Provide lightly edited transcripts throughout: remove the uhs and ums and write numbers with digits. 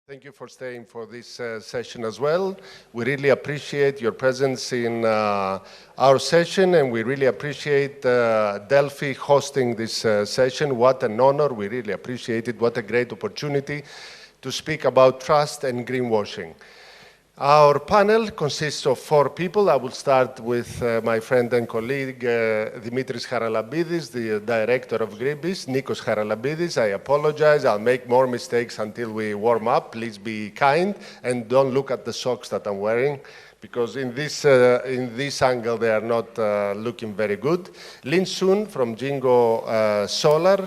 Thank you for staying for this session as well. We really appreciate your presence in our session, and we really appreciate Delphi hosting this session. What an honor. We really appreciate it. What a great opportunity to speak about trust and greenwashing. Our panel consists of 4 people. I will start with my friend and colleague, Δημήτρης Χαραλαμπίδης, the director of Greenpeace. Nikos Χαραλαμπίδης, I apologize. I'll make more mistakes until we warm up. Please be kind and don't look at the socks that I'm wearing, because in this angle they are not looking very good. Lin Sun from JinkoSolar,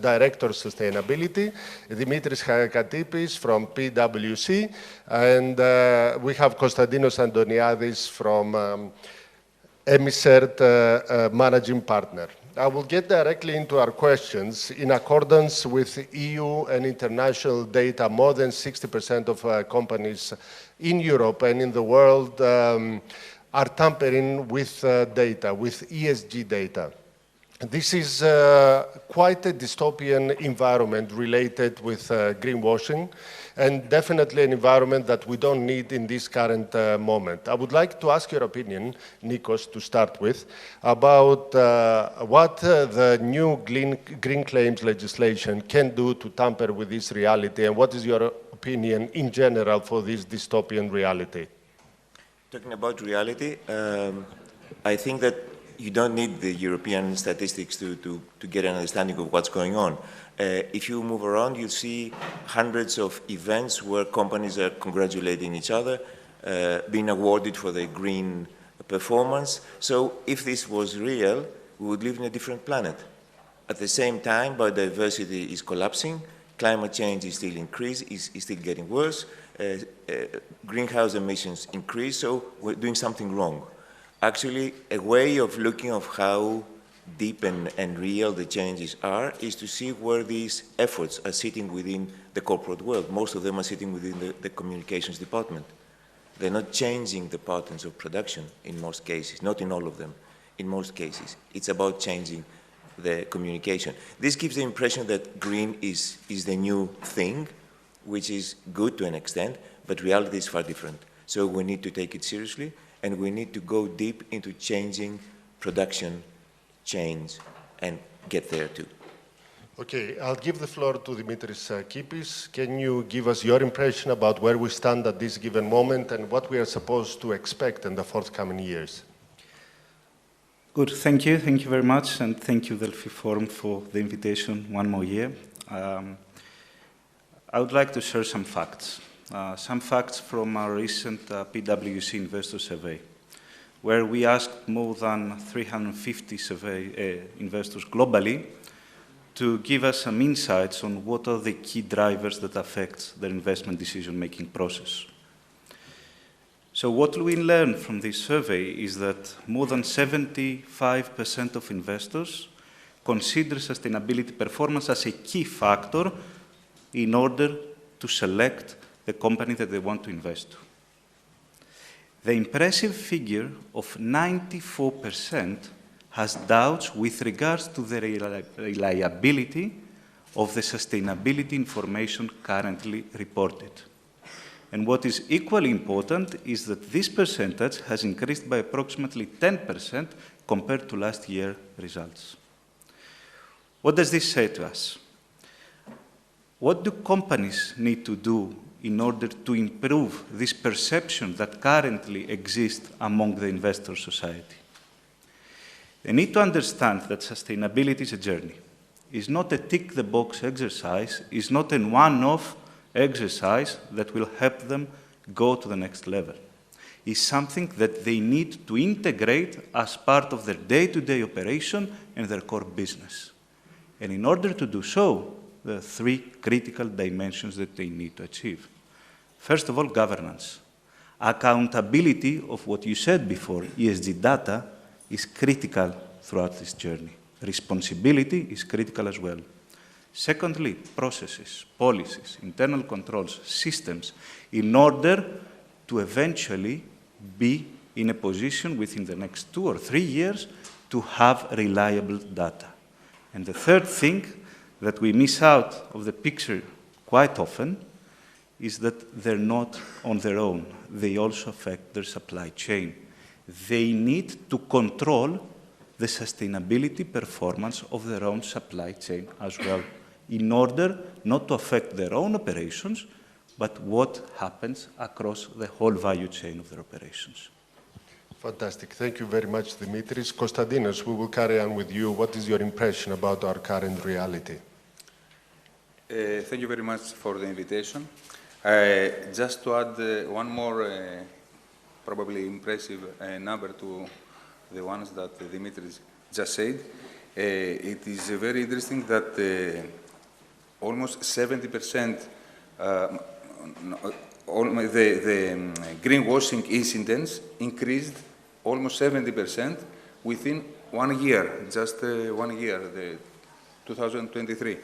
Director of Sustainability. Dimitris Sacipis from PwC. And we have Kωνσταντίνος Αντωνιάδης from EMICERT, Managing Partner. I will get directly into our questions. In accordance with EU and international data, more than 60% of companies in Europe and in the world are tampering with data, with ESG data. This is quite a dystopian environment related with greenwashing, and definitely an environment that we don't need in this current moment. I would like to ask your opinion, Nikos, to start with, about what the new green claims legislation can do to tamper with this reality, and what is your opinion in general for this dystopian reality? Talking about reality, I think that you don't need the European statistics to get an understanding of what's going on. If you move around, you'll see hundreds of events where companies are congratulating each other, being awarded for their green performance. So if this was real, we would live in a different planet. At the same time, biodiversity is collapsing, climate change is still is still getting worse, greenhouse emissions increase, so we're doing something wrong. Actually, a way of looking at how deep and real the changes are is to see where these efforts are sitting within the corporate world. Most of them are sitting within the communications department. They're not changing the patterns of production in most cases, not in all of them, in most cases. It's about changing the communication. This gives the impression that green is the new thing, which is good to an extent, but reality is far different. So we need to take it seriously, and we need to go deep into changing production chains and get there too. Okay, I'll give the floor to Dimitris Sacipis. Can you give us your impression about where we stand at this given moment and what we are supposed to expect in the forthcoming years? Good, thank you very much, and thank you Delphi Forum for the invitation one more year. I would like to share some facts. Some facts from our recent PwC investor survey, where we asked more than 350 investors globally to give us some insights on what are the key drivers that affect their investment decision-making process. So what we learned from this survey is that more than 75% of investors consider sustainability performance as a key factor in order to select the company that they want to invest to. The impressive figure of 94% has doubts with regards to the reliability of the sustainability information currently reported. And what is equally important is that this percentage has increased by approximately 10% compared to last year's results. What does this say to us? What do companies need to do in order to improve this perception that currently exists among the investor society? They need to understand that sustainability is a journey. It's not a tick-the-box exercise. It's not a one-off exercise that will help them go to the next level. It's something that they need to integrate as part of their day-to-day operation and their core business. And in order to do so, there are 3 critical dimensions that they need to achieve. First of all, governance. Accountability of what you said before, ESG data, is critical throughout this journey. Responsibility is critical as well. Secondly, processes, policies, internal controls, systems, in order to eventually be in a position within the next 2 or 3 years to have reliable data. And the third thing that we miss out of the picture quite often is that they're not on their own. They also affect their supply chain. They need to control the sustainability performance of their own supply chain as well, in order not to affect their own operations, but what happens across the whole value chain of their operations. Fantastic. Thank you very much, Dimitris. Kωνσταντίνος, we will carry on with you. What is your impression about our current reality? Thank you very much for the invitation. Just to add one more probably impressive number to the ones that Dimitris just said, it is very interesting that almost 70% the greenwashing incidents increased almost 70% within 1 year, just 1 year, 2023.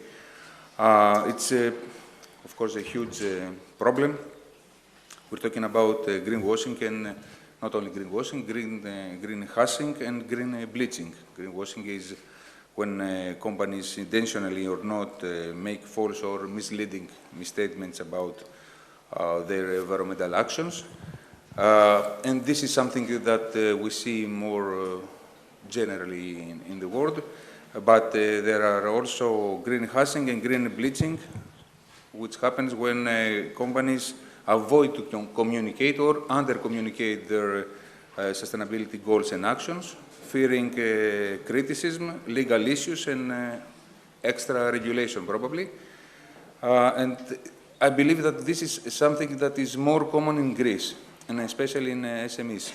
It's, of course, a huge problem. We're talking about greenwashing and not only greenwashing, greenhashing and green bleaching. Greenwashing is when companies intentionally or not make false or misleading misstatements about their environmental actions. And this is something that we see more generally in the world. But there are also greenhashing and green bleaching, which happens when companies avoid to communicate or under-communicate their sustainability goals and actions, fearing criticism, legal issues, and extra regulation, probably. And I believe that this is something that is more common in Greece, and especially in SMEs.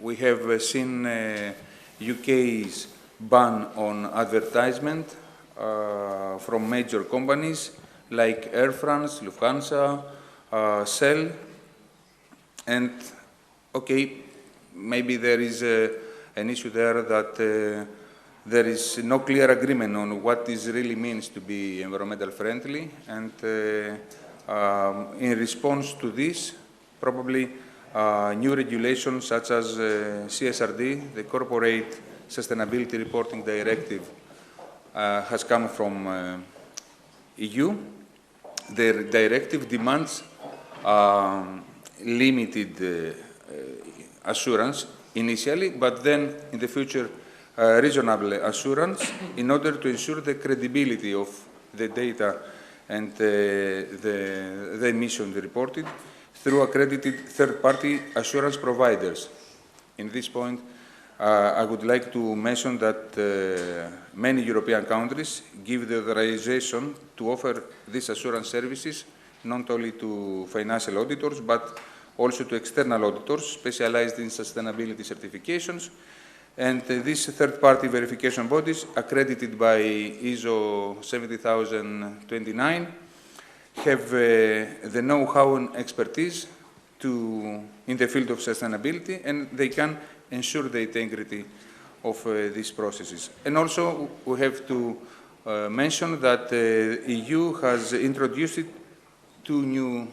We have seen UK's ban on advertisement from major companies like Air France, Lufthansa, Shell, and okay, maybe there is an issue there that there is no clear agreement on what this really means to be environmental friendly, and in response to this, probably new regulations such as CSRD, the Corporate Sustainability Reporting Directive, has come from EU. The directive demands limited assurance initially, but then in the future reasonable assurance in order to ensure the credibility of the data and the emissions reported through accredited third-party assurance providers. In this point, I would like to mention that many European countries give the authorization to offer these assurance services not only to financial auditors, but also to external auditors specialized in sustainability certifications. And these third-party verification bodies, accredited by ISO 70029, have the know-how and expertise in the field of sustainability, and they can ensure the integrity of these processes. And also, we have to mention that the EU has introduced two new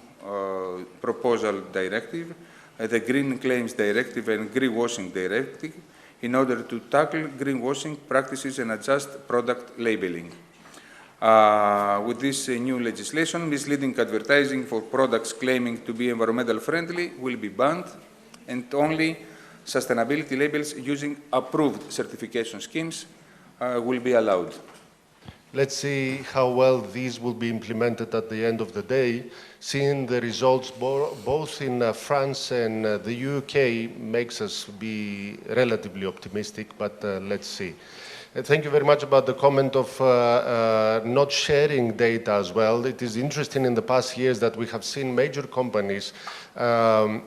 proposal directives, the Green Claims Directive and Greenwashing Directive, in order to tackle greenwashing practices and adjust product labeling. With this new legislation, misleading advertising for products claiming to be environmental friendly will be banned, and only sustainability labels using approved certification schemes will be allowed. Let's see how well these will be implemented at the end of the day. Seeing the results both in France and the UK makes us be relatively optimistic, but let's see. Thank you very much about the comment of not sharing data as well. It is interesting in the past years that we have seen major companies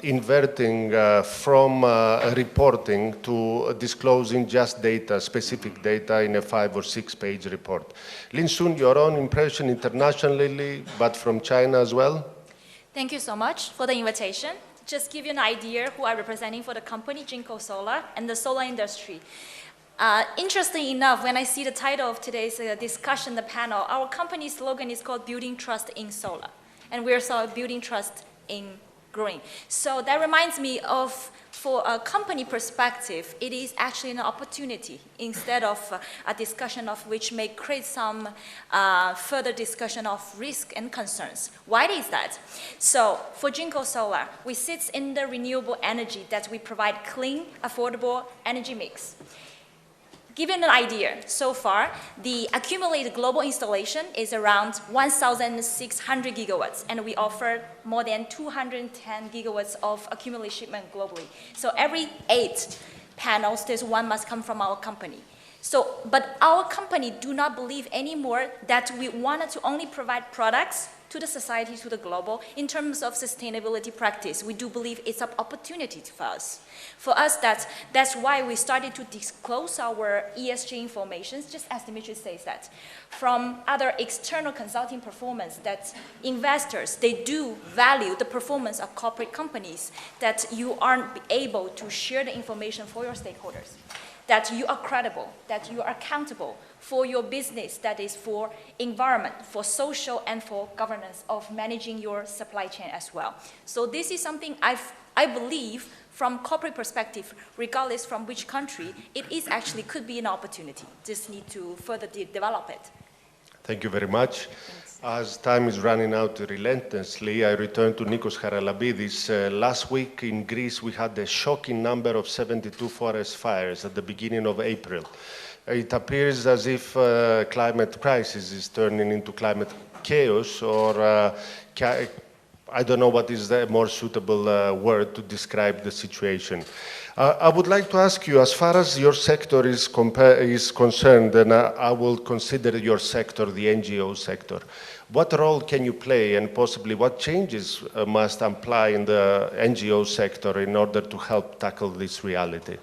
inverting from reporting to disclosing just data, specific data in a 5 or 6 page report. Lin Sun, your own impression internationally, but from China as well? Thank you so much for the invitation. Just give you an idea who I'm representing for the company, JinkoSolar, and the solar industry. Interestingly enough, when I see the title of today's discussion, the panel, our company's slogan is called Building Trust in Solar. And we're building trust in growing. So that reminds me of, for a company perspective, it is actually an opportunity instead of a discussion of which may create some further discussion of risk and concerns. Why is that? So for JinkoSolar, we sit in the renewable energy that we provide clean, affordable energy mix. Give you an idea, so far, the accumulated global installation is around 1,600 gigawatts, and we offer more than 210 gigawatts of accumulated shipment globally. So every 8 panels, there's one must come from our company. So, but our company do not believe anymore that we wanted to only provide products to the society, to the global, in terms of sustainability practice. We do believe it's an opportunity for us. For us, that's why we started to disclose our ESG information, just as Dimitri says that. From other external consulting performance that investors, they do value the performance of corporate companies, that you aren't able to share the information for your stakeholders, that you are credible, that you are accountable for your business, that is for environment, for social, and for governance of managing your supply chain as well. So this is something I believe from corporate perspective, regardless from which country, it is actually could be an opportunity. Just need to further develop it. Thank you very much. As time is running out relentlessly, I return to Nikos Χαραλαμπίδης. Last week in Greece, we had a shocking number of 72 forest fires at the beginning of April. It appears as if climate crisis is turning into climate chaos, or I don't know what is the more suitable word to describe the situation. I would like to ask you, as far as your sector is concerned, and I will consider your sector the NGO sector, what role can you play, and possibly what changes must apply in the NGO sector in order to help tackle this reality?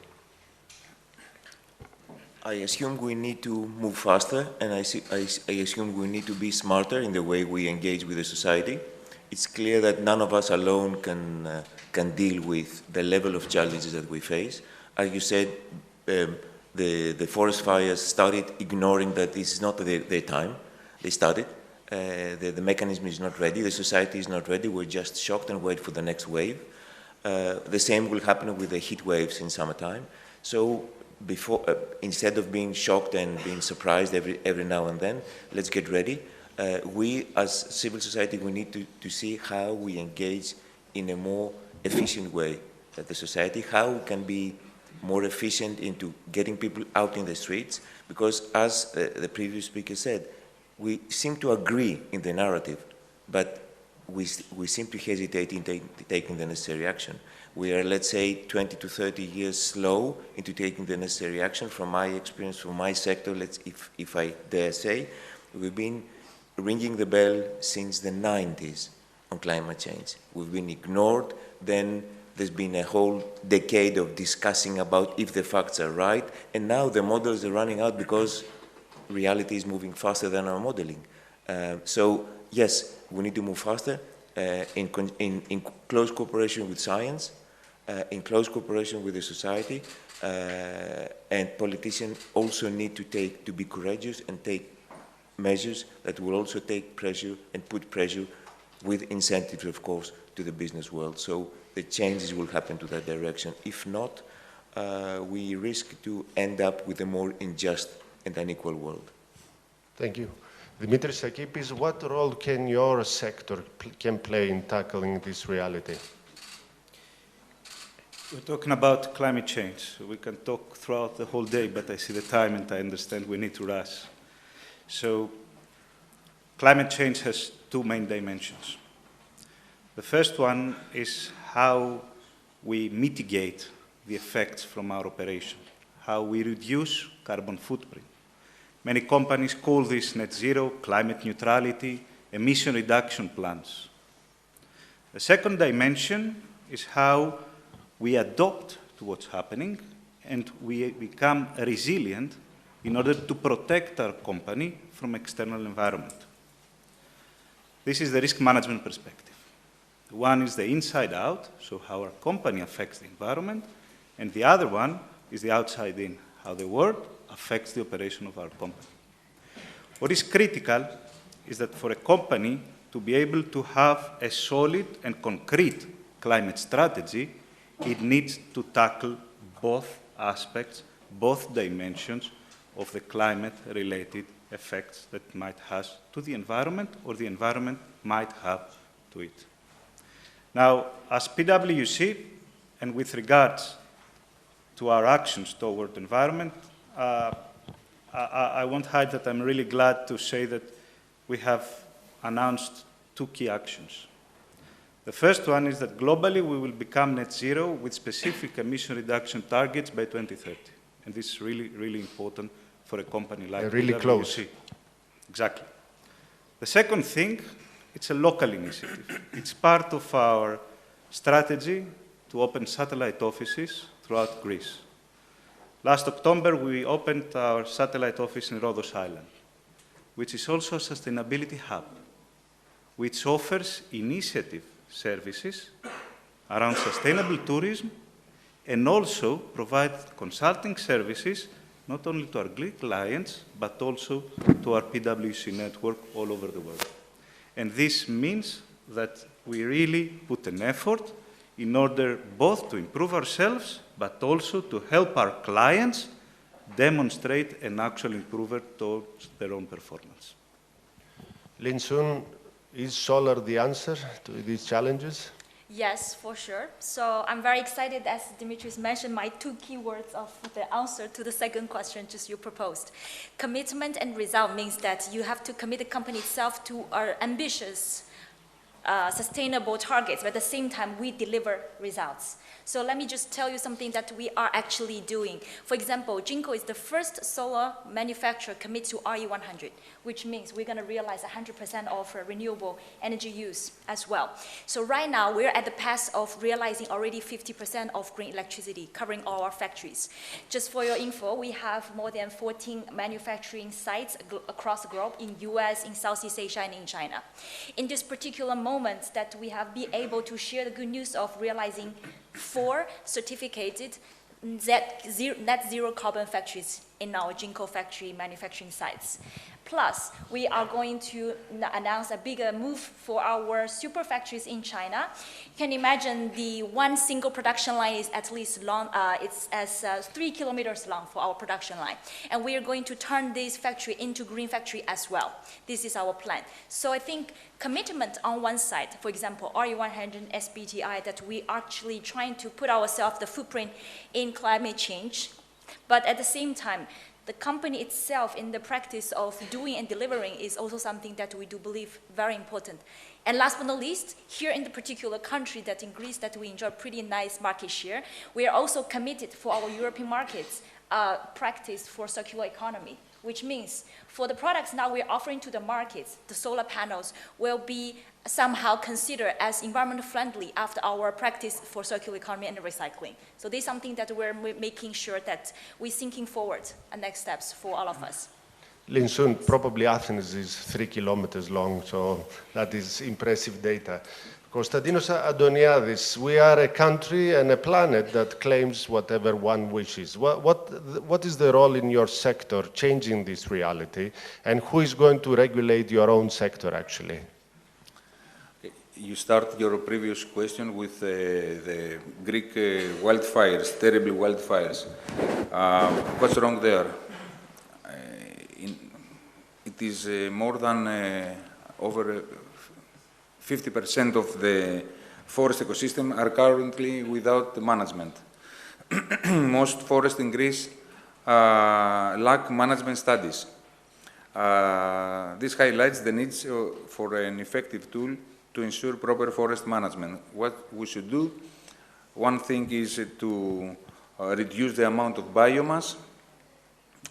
I assume we need to move faster, and I assume we need to be smarter in the way we engage with the society. It's clear that none of us alone can deal with the level of challenges that we face. As you said, the forest fires started ignoring that this is not their time. They started. The mechanism is not ready. The society is not ready. We're just shocked and wait for the next wave. The same will happen with the heat waves in summertime. So instead of being shocked and being surprised every now and then, let's get ready. We, as civil society, we need to see how we engage in a more efficient way at the society, how we can be more efficient into getting people out in the streets, because as the previous speaker said, we seem to agree in the narrative, but we seem to hesitate in taking the necessary action. We are, let's say, 20 to 30 years slow into taking the necessary action. From my experience, from my sector, if I dare say, we've been ringing the bell since the 90s on climate change. We've been ignored. Then there's been a whole decade of discussing about if the facts are right, and now the models are running out because reality is moving faster than our modeling. So yes, we need to move faster in close cooperation with science, in close cooperation with the society, and politicians also need to be courageous and take measures that will also take pressure and put pressure with incentives, of course, to the business world. So the changes will happen to that direction. If not, we risk to end up with a more unjust and unequal world. Thank you. Δημήτρης, Σακίπης, what role can your sector play in tackling this reality? We're talking about climate change. We can talk throughout the whole day, but I see the time and I understand we need to rush. So climate change has two main dimensions. The first one is how we mitigate the effects from our operation, how we reduce carbon footprint. Many companies call this net zero, climate neutrality, emission reduction plans. The second dimension is how we adapt to what's happening and we become resilient in order to protect our company from external environment. This is the risk management perspective. One is the inside out, so how our company affects the environment, and the other one is the outside in, how the world affects the operation of our company. What is critical is that for a company to be able to have a solid and concrete climate strategy, it needs to tackle both aspects, both dimensions of the climate-related effects that it might have to the environment or the environment might have to it. Now, as PwC, and with regards to our actions toward the environment, I won't hide that I'm really glad to say that we have announced 2 key actions. The first one is that globally we will become net zero with specific emission reduction targets by 2030. And this is really, really important for a company like really PwC. Close. Exactly. The second thing, it's a local initiative. It's part of our strategy to open satellite offices throughout Greece. Last October, we opened our satellite office in Rhodos Island, which is also a sustainability hub, which offers initiative services around sustainable tourism and also provide consulting services not only to our Greek clients, but also to our PwC network all over the world. And this means that we really put an effort in order both to improve ourselves, but also to help our clients demonstrate an actual improvement towards their own performance. Lin-Sun, is solar the answer to these challenges? Yes, for sure. So I'm very excited, as Dimitris mentioned, my 2 keywords of the answer to the second question just you proposed. Commitment and result means that you have to commit the company itself to our ambitious, sustainable targets, but at the same time, we deliver results. So let me just tell you something that we are actually doing. For example, Jinko is the first solar manufacturer committed to RE100, which means we're going to realize 100% of renewable energy use as well. So right now, we're at the path of realizing already 50% of green electricity, covering all our factories. Just for your info, we have more than 14 manufacturing sites across the globe in US, in Southeast Asia, and in China. In this particular moment that we have been able to share the good news of realizing 4 certificated net zero carbon factories in our Jinko factory manufacturing sites. Plus, we are going to announce a bigger move for our super factories in China. You can imagine the one single production line is at least long, it's as 3 kilometers long for our production line. And we are going to turn this factory into green factory as well. This is our plan. So I think commitment on one side, for example, RE100 SBTI, that we are actually trying to put ourselves the footprint in climate change. But at the same time, the company itself in the practice of doing and delivering is also something that we do believe very important. And last but not least, here in the particular country that in Greece that we enjoy pretty nice market share, we are also committed for our European markets practice for circular economy, which means for the products now we're offering to the markets, the solar panels will be somehow considered as environment friendly after our practice for circular economy and recycling. So this is something that we're making sure that we're thinking forward and next steps for all of us. Lin-Sun, probably Athens is 3 kilometers long, so that is impressive data. Kωνσταντίνος, Αντωνιάδης, we are a country and a planet that claims whatever one wishes. What is the role in your sector changing this reality, and who is going to regulate your own sector, actually? You start your previous question with the Greek wildfires, terrible wildfires. What's wrong there? It is more than over 50% of the forest ecosystem are currently without management. Most forests in Greece lack management studies. This highlights the need for an effective tool to ensure proper forest management. What we should do, one thing is to reduce the amount of biomass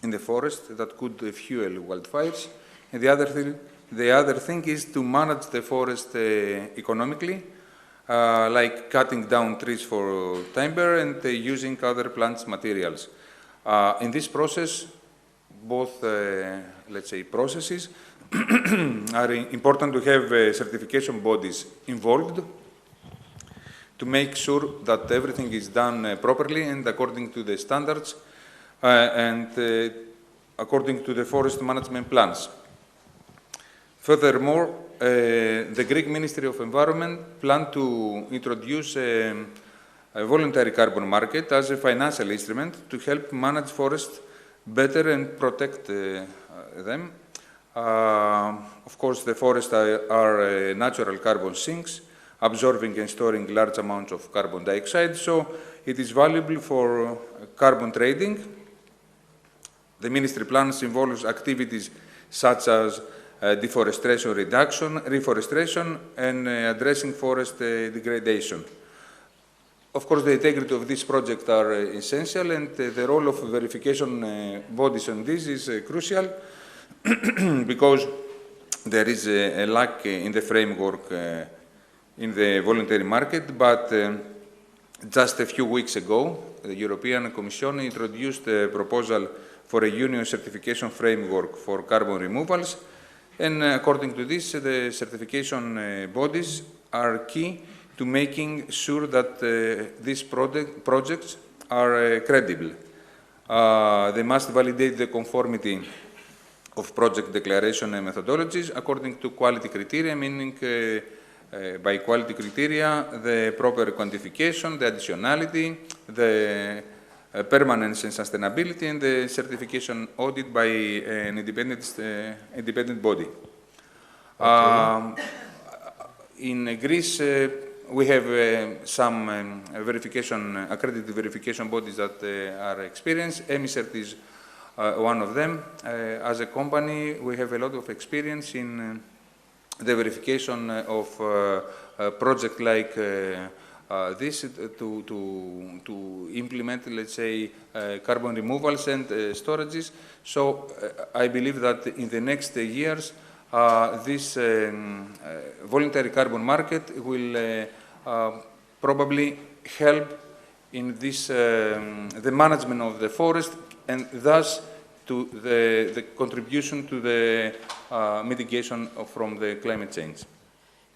in the forest that could fuel wildfires. And the other thing is to manage the forest economically, like cutting down trees for timber and using other plants materials. In this process, both, let's say, processes are important to have certification bodies involved to make sure that everything is done properly and according to the standards and according to the forest management plans. Furthermore, the Greek Ministry of Environment planned to introduce a voluntary carbon market as a financial instrument to help manage forests better and protect them. Of course, the forests are natural carbon sinks, absorbing and storing large amounts of carbon dioxide, so it is valuable for carbon trading. The ministry plans involves activities such as deforestation reduction, reforestation, and addressing forest degradation. Of course, the integrity of this project are essential, and the role of verification bodies on this is crucial because there is a lack in the framework in the voluntary market, but just a few weeks ago, the European Commission introduced a proposal for a union certification framework for carbon removals, and according to this, the certification bodies are key to making sure that these projects are credible. They must validate the conformity of project declaration and methodologies according to quality criteria, meaning by quality criteria, the proper quantification, the additionality, the permanence and sustainability, and the certification audit by an independent body. Okay. In Greece, we have some accredited verification bodies that are experienced. EMICERT is one of them. As a company, we have a lot of experience in the verification of a project like this to implement, let's say, carbon removals and storages. So I believe that in the next years, this voluntary carbon market will probably help in this, the management of the forest, and thus to the contribution to the mitigation from the climate change.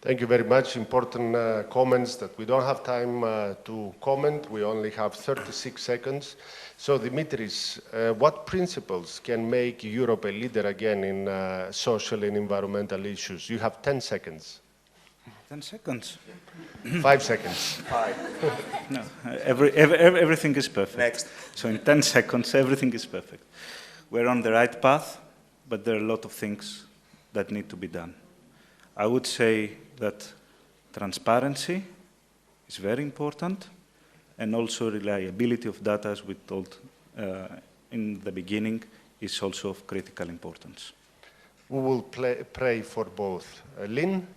Thank you very much. Important comments that we don't have time to comment. We only have 36 seconds. So, Dimitris, what principles can make Europe a leader again in social and environmental issues? You have 10 seconds. 10 seconds? 5 seconds. 5. No, everything is perfect. Next. So in 10 seconds, everything is perfect. We're on the right path, but there are a lot of things that need to be done. I would say that transparency is very important, and also reliability of data, as we told in the beginning, is also of critical importance. We will pray for both. Lynn?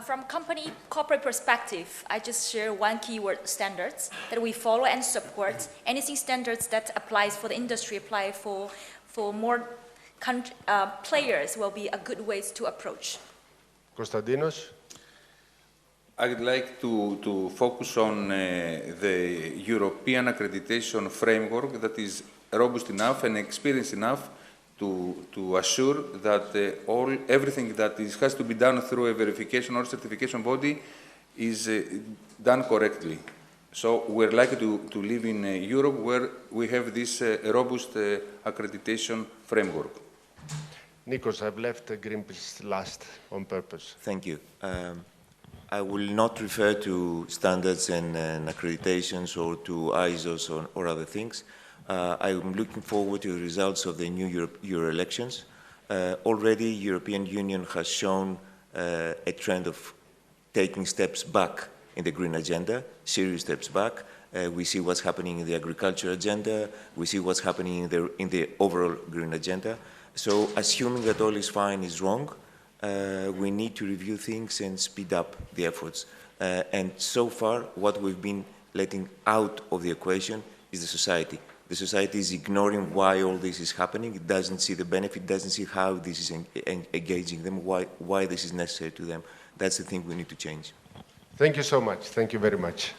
From company corporate perspective, I just share one keyword: standards, that we follow and support. Anything standards that applies for the industry, apply for more players, will be a good ways to approach. Konstantinos? I'd like to focus on the European accreditation framework that is robust enough and experienced enough to assure that everything that has to be done through a verification or certification body is done correctly. So we're lucky to live in Europe where we have this robust accreditation framework. Nikos, I've left Greenpeace last on purpose. Thank you. I will not refer to standards and accreditations or to ISOs or other things. I'm looking forward to the results of the new Euro elections. Already, European Union has shown a trend of taking steps back in the green agenda, serious steps back. We see what's happening in the agriculture agenda. We see what's happening in the overall green agenda. So, assuming that all is fine is wrong, we need to review things and speed up the efforts. And so far, what we've been letting out of the equation is the society. The society is ignoring why all this is happening. It doesn't see the benefit, doesn't see how this is engaging them, why this is necessary to them. That's the thing we need to change. Thank you so much. Thank you very much.